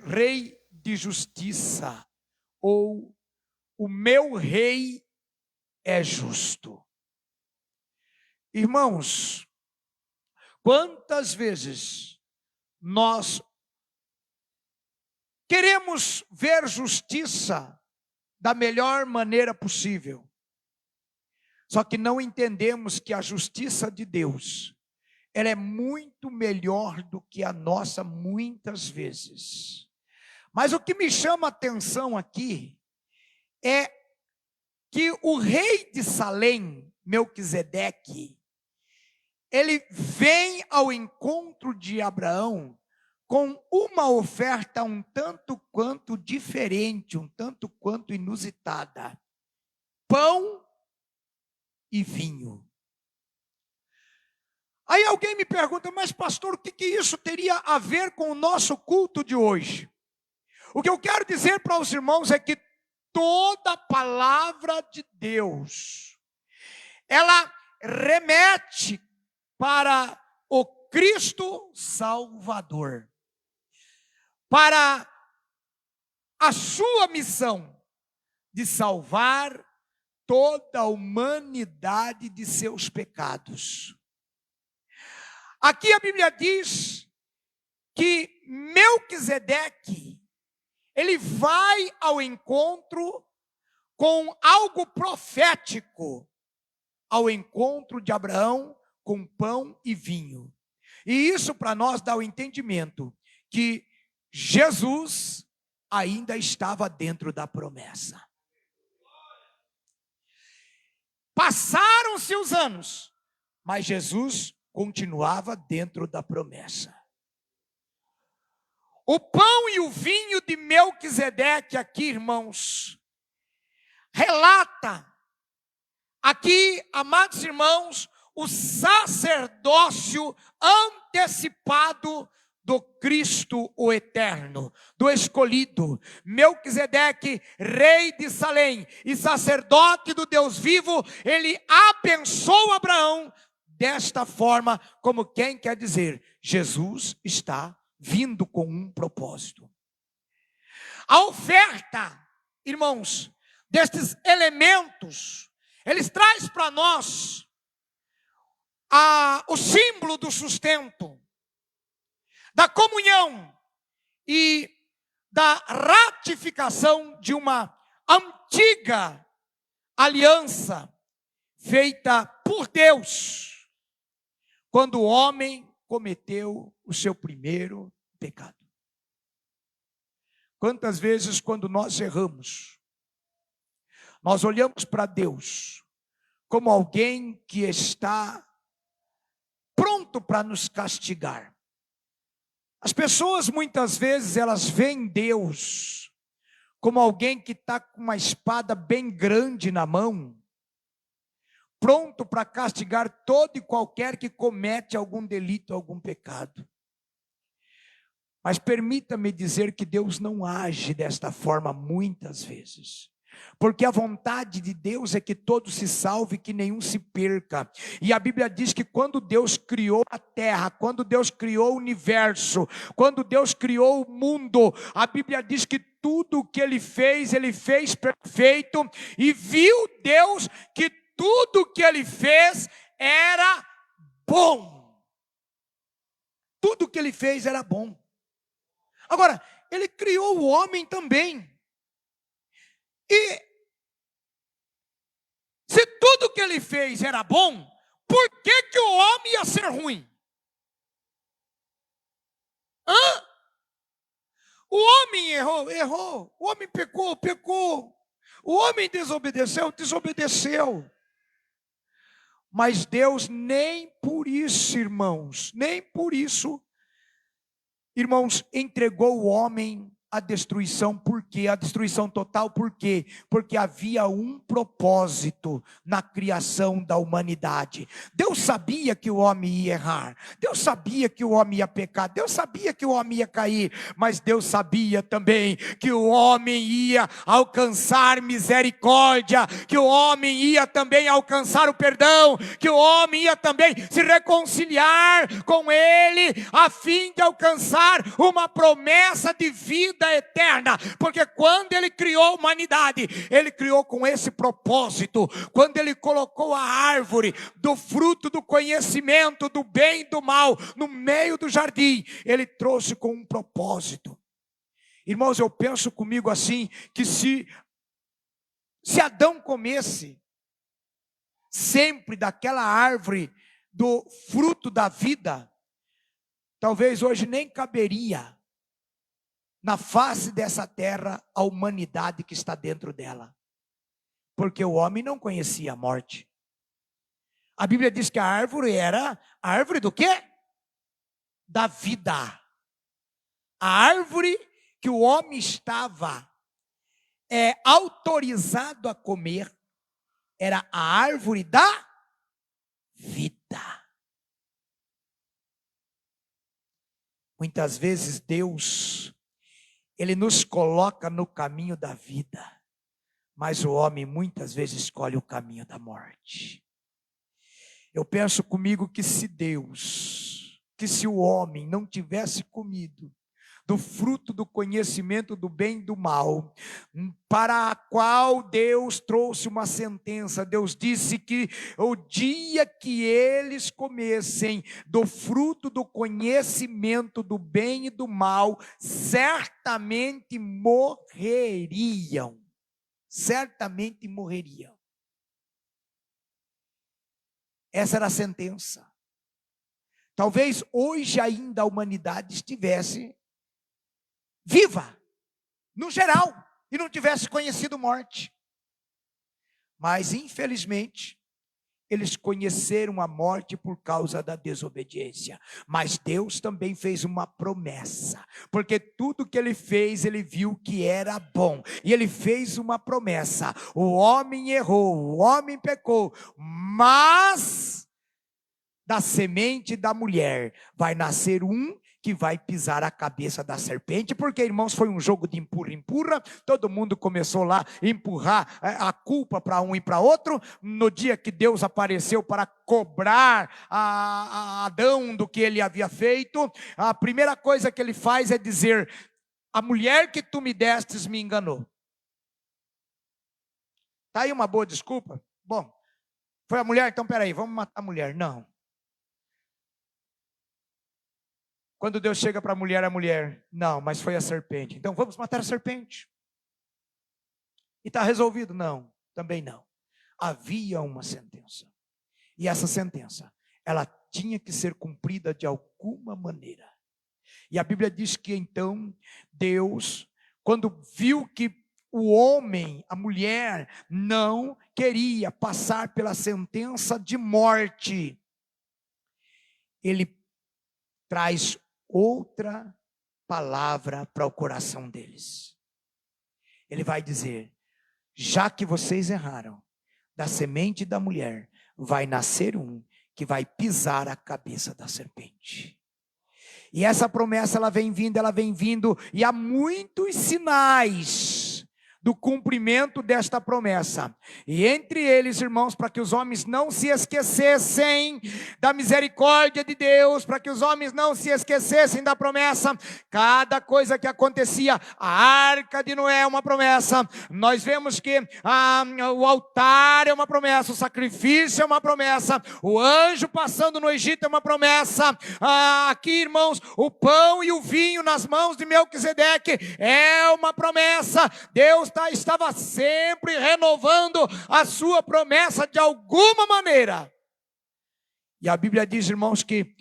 Rei de justiça, ou o meu rei é justo. Irmãos, quantas vezes nós queremos ver justiça da melhor maneira possível, só que não entendemos que a justiça de Deus, ela é muito melhor do que a nossa muitas vezes. Mas o que me chama a atenção aqui é que o rei de Salém, Melquisedeque, ele vem ao encontro de Abraão com uma oferta um tanto quanto diferente, um tanto quanto inusitada: pão e vinho. Aí alguém me pergunta: mas pastor, o que isso teria a ver com o nosso culto de hoje? O que eu quero dizer para os irmãos é que toda palavra de Deus, ela remete para o Cristo Salvador, para a sua missão de salvar toda a humanidade de seus pecados. Aqui a Bíblia diz que Melquisedeque, ele vai ao encontro com algo profético, ao encontro de Abraão com pão e vinho. E isso para nós dá o entendimento que Jesus ainda estava dentro da promessa. Passaram-se os anos, mas Jesus continuava dentro da promessa. O pão e o vinho de Melquisedeque aqui, irmãos, relata aqui, amados irmãos, o sacerdócio antecipado do Cristo o Eterno, do escolhido. Melquisedeque, rei de Salém e sacerdote do Deus vivo, ele abençoou Abraão desta forma, como quem quer dizer: Jesus está vindo com um propósito. A oferta, irmãos, destes elementos, eles traz para nós o símbolo do sustento, da comunhão e da ratificação de uma antiga aliança feita por Deus, quando o homem cometeu o seu primeiro pecado. Quantas vezes, quando nós erramos, nós olhamos para Deus como alguém que está pronto para nos castigar. As pessoas muitas vezes elas veem Deus como alguém que está com uma espada bem grande na mão, pronto para castigar todo e qualquer que comete algum delito, algum pecado. Mas permita-me dizer que Deus não age desta forma muitas vezes. Porque a vontade de Deus é que todos se salvem, que nenhum se perca. E a Bíblia diz que quando Deus criou a terra, quando Deus criou o universo, quando Deus criou o mundo, a Bíblia diz que tudo o que Ele fez perfeito. E viu Deus que tudo o que Ele fez era bom. Tudo o que Ele fez era bom. Agora, Ele criou o homem também. E se tudo que Ele fez era bom, por que o homem ia ser ruim? O homem errou. O homem pecou. O homem desobedeceu. Mas Deus nem por isso, irmãos, entregou o homem à destruição. Por quê? A destruição total, por quê? Porque havia um propósito na criação da humanidade. Deus sabia que o homem ia errar, Deus sabia que o homem ia pecar, Deus sabia que o homem ia cair, mas Deus sabia também que o homem ia alcançar misericórdia, que o homem ia também alcançar o perdão, que o homem ia também se reconciliar com Ele, a fim de alcançar uma promessa de vida vida eterna, porque quando ele criou a humanidade, ele criou com esse propósito. Quando ele colocou a árvore do fruto do conhecimento do bem e do mal no meio do jardim, ele trouxe com um propósito. Irmãos, eu penso comigo assim, que se Adão comesse sempre daquela árvore do fruto da vida, talvez hoje nem caberia na face dessa terra a humanidade que está dentro dela, porque o homem não conhecia a morte. A Bíblia diz que a árvore era a árvore do quê? Da vida. A árvore que o homem estava autorizado a comer era a árvore da vida. Muitas vezes Deus, Ele nos coloca no caminho da vida, mas o homem muitas vezes escolhe o caminho da morte. Eu penso comigo que se o homem não tivesse comido do fruto do conhecimento do bem e do mal, para a qual Deus trouxe uma sentença. Deus disse que o dia que eles comessem do fruto do conhecimento do bem e do mal, certamente morreriam. Certamente morreriam. Essa era a sentença. Talvez hoje ainda a humanidade estivesse viva, no geral, e não tivesse conhecido morte. Mas, infelizmente, eles conheceram a morte por causa da desobediência. Mas Deus também fez uma promessa, porque tudo que Ele fez, Ele viu que era bom. E Ele fez uma promessa: o homem errou, o homem pecou, mas da semente da mulher vai nascer um que vai pisar a cabeça da serpente. Porque, irmãos, foi um jogo de empurra-empurra, todo mundo começou lá a empurrar a culpa para um e para outro. No dia que Deus apareceu para cobrar a Adão do que ele havia feito, a primeira coisa que ele faz é dizer: a mulher que tu me destes me enganou. Está aí uma boa desculpa? Bom, foi a mulher, então peraí, vamos matar a mulher. Não. Quando Deus chega para a mulher, não, mas foi a serpente. Então vamos matar a serpente. E está resolvido? Não, também não. Havia uma sentença. E essa sentença, ela tinha que ser cumprida de alguma maneira. E a Bíblia diz que então Deus, quando viu que o homem, a mulher, não queria passar pela sentença de morte, Ele traz outra palavra para o coração deles. Ele vai dizer: já que vocês erraram, da semente da mulher vai nascer um que vai pisar a cabeça da serpente. E essa promessa ela vem vindo, e há muitos sinais do cumprimento desta promessa. E entre eles, irmãos, para que os homens não se esquecessem da misericórdia de Deus, para que os homens não se esquecessem da promessa, cada coisa que acontecia, a arca de Noé é uma promessa, nós vemos que o altar é uma promessa, o sacrifício é uma promessa, o anjo passando no Egito é uma promessa, aqui, irmãos, o pão e o vinho nas mãos de Melquisedeque é uma promessa. Deus estava sempre renovando a sua promessa de alguma maneira. E a Bíblia diz, irmãos, que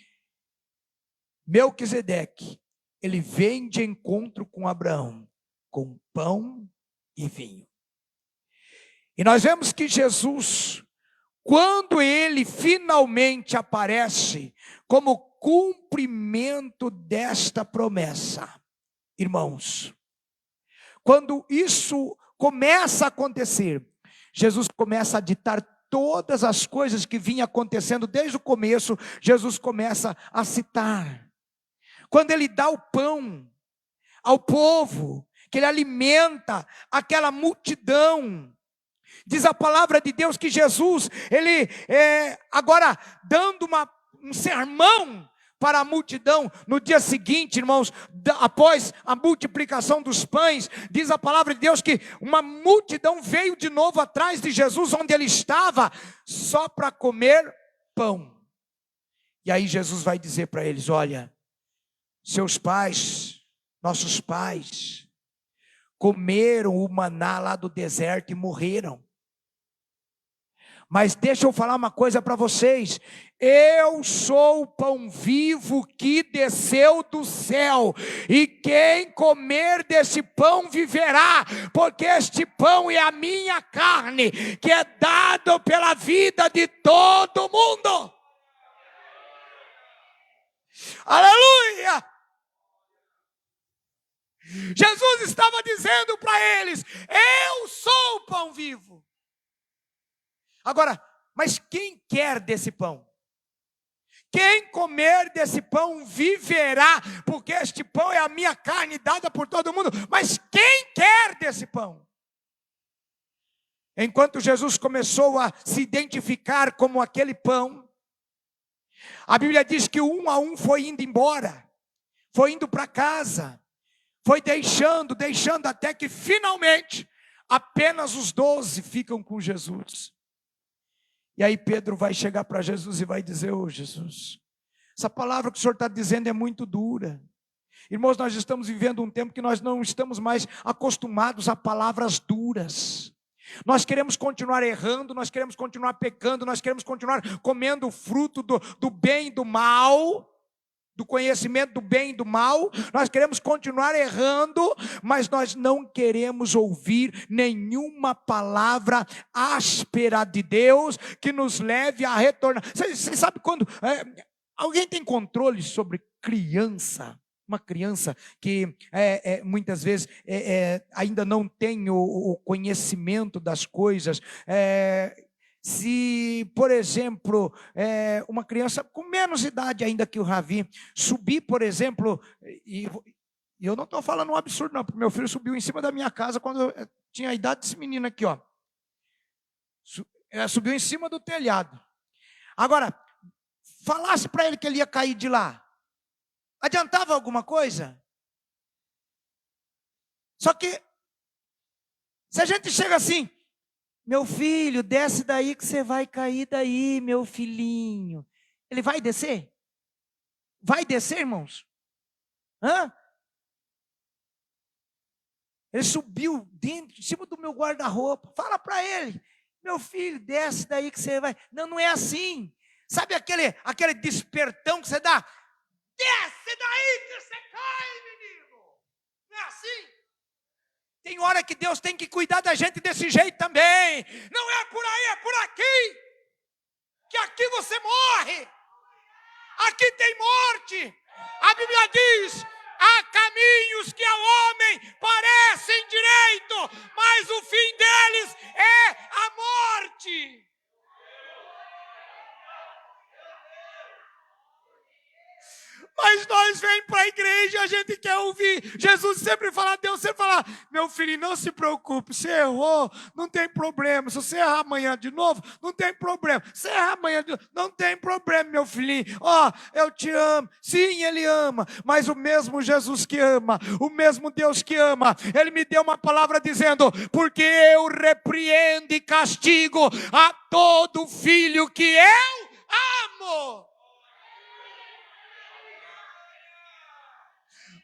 Melquisedeque, ele vem de encontro com Abraão, com pão e vinho. E nós vemos que Jesus, quando ele finalmente aparece como cumprimento desta promessa, irmãos, quando isso começa a acontecer, Jesus começa a ditar todas as coisas que vinham acontecendo desde o começo. Jesus começa a citar. Quando ele dá o pão ao povo, que ele alimenta aquela multidão, diz a palavra de Deus que Jesus, ele agora dando um sermão para a multidão no dia seguinte, irmãos, após a multiplicação dos pães, diz a palavra de Deus que uma multidão veio de novo atrás de Jesus, onde ele estava, só para comer pão. E aí Jesus vai dizer para eles: olha, seus pais, nossos pais, comeram o maná lá do deserto e morreram. Mas deixa eu falar uma coisa para vocês: eu sou o pão vivo que desceu do céu, e quem comer desse pão viverá, porque este pão é a minha carne, que é dado pela vida de todo mundo. Aleluia! Jesus estava dizendo para eles: eu sou o pão vivo. Agora, mas quem quer desse pão? Quem comer desse pão viverá, porque este pão é a minha carne dada por todo mundo. Mas quem quer desse pão? Enquanto Jesus começou a se identificar como aquele pão, a Bíblia diz que um a um foi indo embora, foi indo para casa, foi deixando até que finalmente apenas os 12 ficam com Jesus. E aí Pedro vai chegar para Jesus e vai dizer: ô Jesus, essa palavra que o Senhor está dizendo é muito dura. Irmãos, nós estamos vivendo um tempo que nós não estamos mais acostumados a palavras duras. Nós queremos continuar errando, nós queremos continuar pecando, nós queremos continuar comendo o fruto do bem e do mal, do conhecimento do bem e do mal. Nós queremos continuar errando, mas nós não queremos ouvir nenhuma palavra áspera de Deus que nos leve a retornar. Você sabe quando alguém tem controle sobre criança? Uma criança que muitas vezes ainda não tem o conhecimento das coisas. Se, por exemplo, uma criança com menos idade ainda que o Ravi, subir, por exemplo, e eu não estou falando um absurdo não, porque meu filho subiu em cima da minha casa quando eu tinha a idade desse menino aqui, ó. Subiu em cima do telhado. Agora, falasse para ele que ele ia cair de lá, adiantava alguma coisa? Só que, se a gente chega assim: meu filho, desce daí que você vai cair daí, meu filhinho. Ele vai descer? Vai descer, irmãos? Hã? Ele subiu em cima do meu guarda-roupa. Fala para ele: meu filho, desce daí que você vai. Não, não é assim. Sabe aquele despertão que você dá? Desce daí que você cai, menino. Não é assim? Tem hora que Deus tem que cuidar da gente desse jeito também. Não é por aí, é por aqui. Que aqui você morre. Aqui tem morte. A Bíblia diz: há caminhos que ao homem parecem direito, mas o fim deles é a morte. Mas nós vem para a igreja, a gente quer ouvir. Jesus sempre fala, Deus sempre fala: meu filho, não se preocupe, você errou, não tem problema. Se você errar amanhã de novo, não tem problema. Se errar amanhã de novo, não tem problema, meu filhinho. Ó, eu te amo. Sim, Ele ama, mas o mesmo Jesus que ama, o mesmo Deus que ama, Ele me deu uma palavra dizendo: porque eu repreendo e castigo a todo filho que eu amo.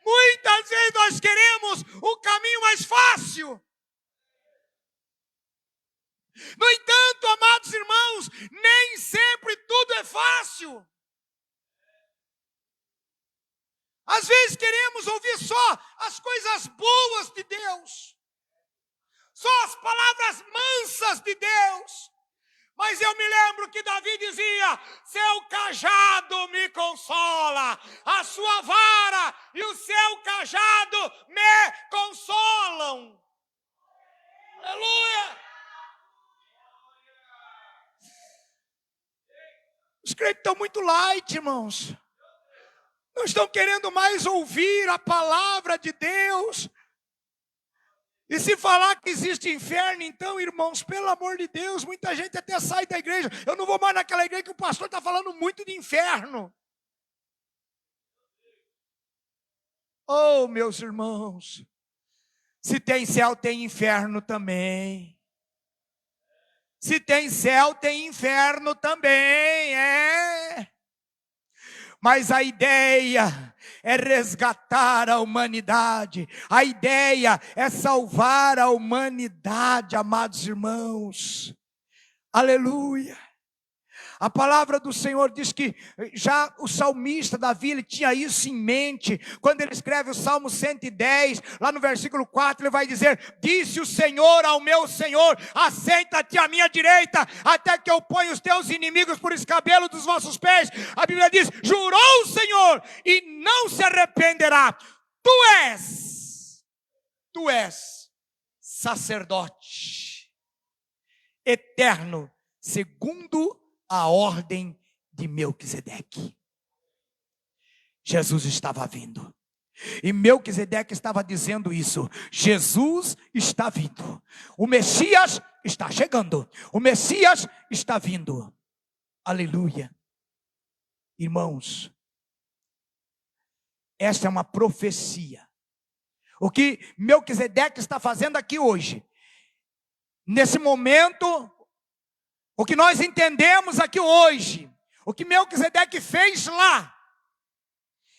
Muitas vezes nós queremos o caminho mais fácil. No entanto, amados irmãos, nem sempre tudo é fácil. Às vezes queremos ouvir só as coisas boas de Deus, só as palavras mansas de Deus. Mas eu me lembro que Davi dizia: seu cajado me consola, a sua vara e o seu cajado me consolam. Aleluia! Os crentes estão muito light, irmãos. Não estão querendo mais ouvir a palavra de Deus. E se falar que existe inferno, então, irmãos, pelo amor de Deus, muita gente até sai da igreja. Eu não vou mais naquela igreja que o pastor está falando muito de inferno. Oh, meus irmãos, se tem céu, tem inferno também. Se tem céu, tem inferno também, Mas a ideia é resgatar a humanidade. A ideia é salvar a humanidade, amados irmãos. Aleluia. A palavra do Senhor diz que já o salmista Davi, ele tinha isso em mente. Quando ele escreve o Salmo 110, lá no versículo 4, ele vai dizer: disse o Senhor ao meu Senhor, assenta-te à minha direita, até que eu ponha os teus inimigos por escabelo dos vossos pés. A Bíblia diz: jurou o Senhor e não se arrependerá. Tu és sacerdote eterno, segundo a ordem de Melquisedeque. Jesus estava vindo. E Melquisedeque estava dizendo isso: Jesus está vindo. O Messias está chegando. O Messias está vindo. Aleluia. Irmãos, esta é uma profecia. O que Melquisedeque está fazendo aqui hoje, nesse momento, o que nós entendemos aqui hoje, o que Melquisedeque fez lá,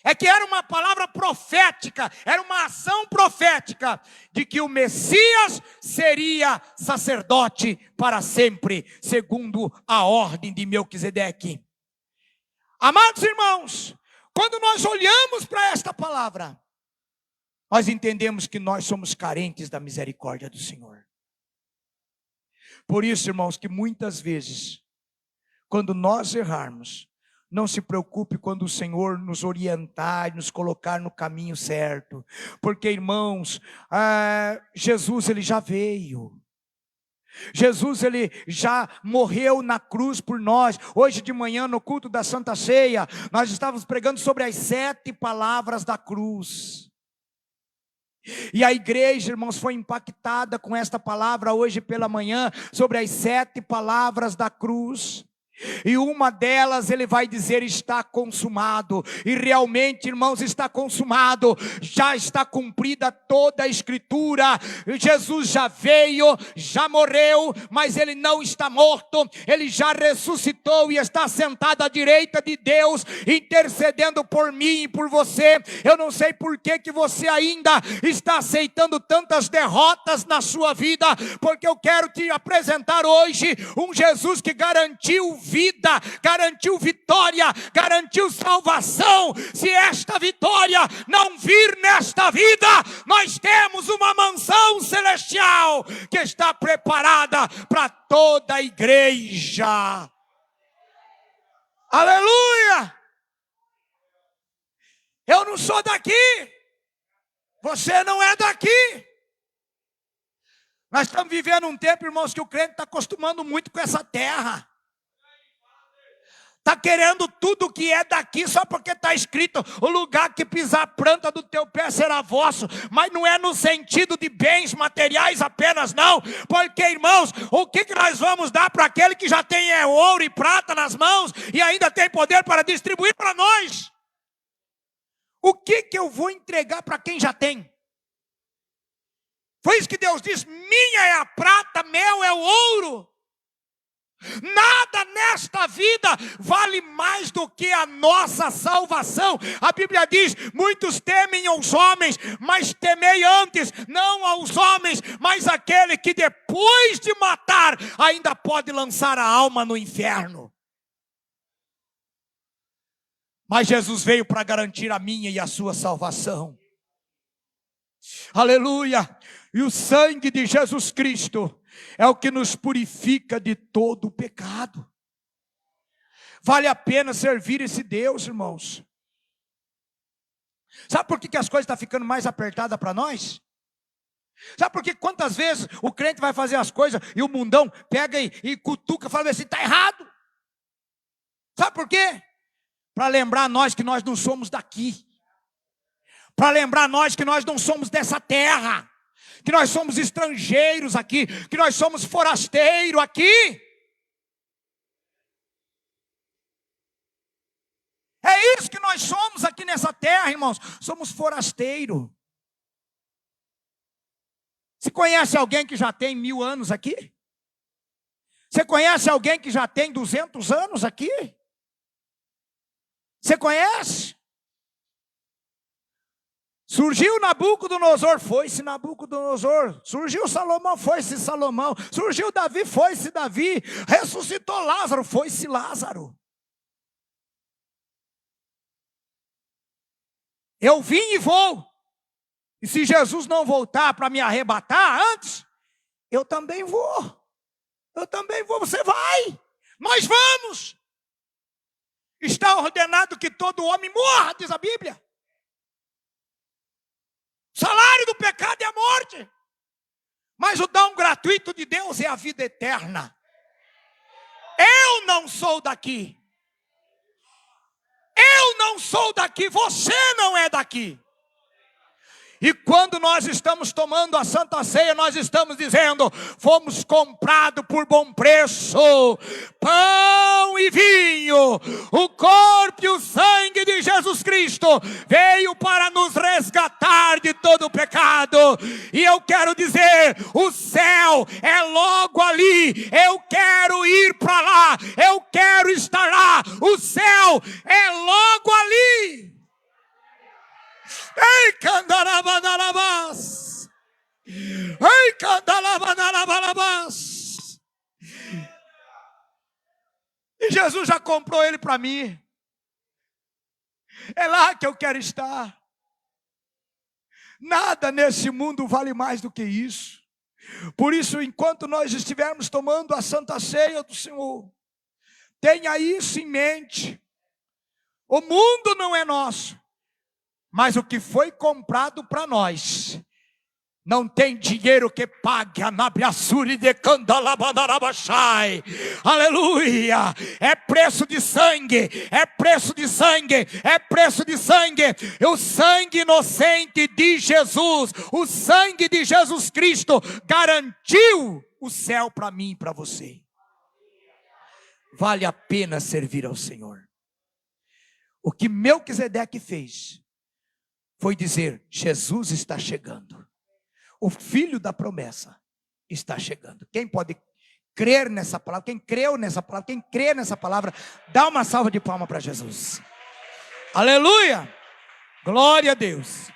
é que era uma palavra profética, era uma ação profética, de que o Messias seria sacerdote para sempre, segundo a ordem de Melquisedeque. Amados irmãos, quando nós olhamos para esta palavra, nós entendemos que nós somos carentes da misericórdia do Senhor. Por isso, irmãos, que muitas vezes, quando nós errarmos, não se preocupe quando o Senhor nos orientar e nos colocar no caminho certo. Porque, irmãos, Jesus, ele já veio. Jesus, ele já morreu na cruz por nós. Hoje de manhã, no culto da Santa Ceia, nós estávamos pregando sobre as 7 palavras da cruz. E a igreja, irmãos, foi impactada com esta palavra hoje pela manhã, sobre as 7 palavras da cruz. E uma delas ele vai dizer: está consumado. E realmente, irmãos, está consumado. Já está cumprida toda a escritura. Jesus já veio, já morreu, mas ele não está morto. Ele já ressuscitou e está sentado à direita de Deus, intercedendo por mim e por você. Eu não sei por que você ainda está aceitando tantas derrotas na sua vida, porque eu quero te apresentar hoje um Jesus que garantiu vida, garantiu vitória, garantiu salvação. Se esta vitória não vir nesta vida, nós temos uma mansão celestial que está preparada para toda a igreja. Aleluia! Eu não sou daqui, você não é daqui. Nós estamos vivendo um tempo, irmãos, que o crente está acostumando muito com essa terra. Está querendo tudo que é daqui só porque está escrito: o lugar que pisar a planta do teu pé será vosso. Mas não é no sentido de bens materiais apenas, não. Porque, irmãos, o que nós vamos dar para aquele que já tem ouro e prata nas mãos e ainda tem poder para distribuir para nós? O que eu vou entregar para quem já tem? Foi isso que Deus diz: minha é a prata, meu é o ouro. Nada nesta vida vale mais do que a nossa salvação. A Bíblia diz: muitos temem aos homens, mas temei antes, não aos homens, mas aquele que depois de matar ainda pode lançar a alma no inferno. Mas Jesus veio para garantir a minha e a sua salvação. Aleluia! E o sangue de Jesus Cristo é o que nos purifica de todo o pecado. Vale a pena servir esse Deus, irmãos. Sabe por que as coisas estão ficando mais apertadas para nós? Sabe por que quantas vezes o crente vai fazer as coisas e o mundão pega e cutuca e fala assim: está errado. Sabe por quê? Para lembrar nós que nós não somos daqui. Para lembrar nós que nós não somos dessa terra. Que nós somos estrangeiros aqui, que nós somos forasteiros aqui. É isso que nós somos aqui nessa terra, irmãos. Somos forasteiros. Você conhece alguém que já tem 1000 anos aqui? Você conhece alguém que já tem 200 anos aqui? Você conhece? Surgiu Nabucodonosor, foi-se Nabucodonosor. Surgiu Salomão, foi-se Salomão. Surgiu Davi, foi-se Davi. Ressuscitou Lázaro, foi-se Lázaro. Eu vim e vou. E se Jesus não voltar para me arrebatar antes, eu também vou. Eu também vou, você vai. Nós vamos. Está ordenado que todo homem morra, diz a Bíblia. O salário do pecado é a morte. Mas o dom gratuito de Deus é a vida eterna. Eu não sou daqui. Eu não sou daqui, você não é daqui. E quando nós estamos tomando a Santa Ceia, nós estamos dizendo, fomos comprados por bom preço, pão e vinho, o corpo e o sangue de Jesus Cristo, veio para nos resgatar de todo o pecado. E eu quero dizer, o céu é logo ali, eu quero ir para lá, eu quero estar lá, o céu é logo ali. Ei, candarabanarabás! Ei, candarabanarabás! E Jesus já comprou ele para mim. É lá que eu quero estar. Nada nesse mundo vale mais do que isso. Por isso, enquanto nós estivermos tomando a Santa Ceia do Senhor, tenha isso em mente. O mundo não é nosso. Mas o que foi comprado para nós, não tem dinheiro que pague a nabriaçuri de candalabanarabachai. Aleluia! É preço de sangue, é preço de sangue, é preço de sangue. O sangue inocente de Jesus, o sangue de Jesus Cristo, garantiu o céu para mim e para você. Vale a pena servir ao Senhor. O que Melquisedeque fez foi dizer, Jesus está chegando. O filho da promessa está chegando. Quem pode crer nessa palavra? Quem creu nessa palavra? Quem crê nessa palavra? Dá uma salva de palmas para Jesus. Aleluia! Glória a Deus.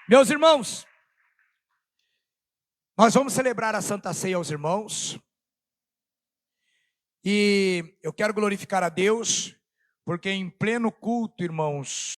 Meus irmãos, nós vamos celebrar a Santa Ceia aos irmãos. E eu quero glorificar a Deus, porque em pleno culto, irmãos,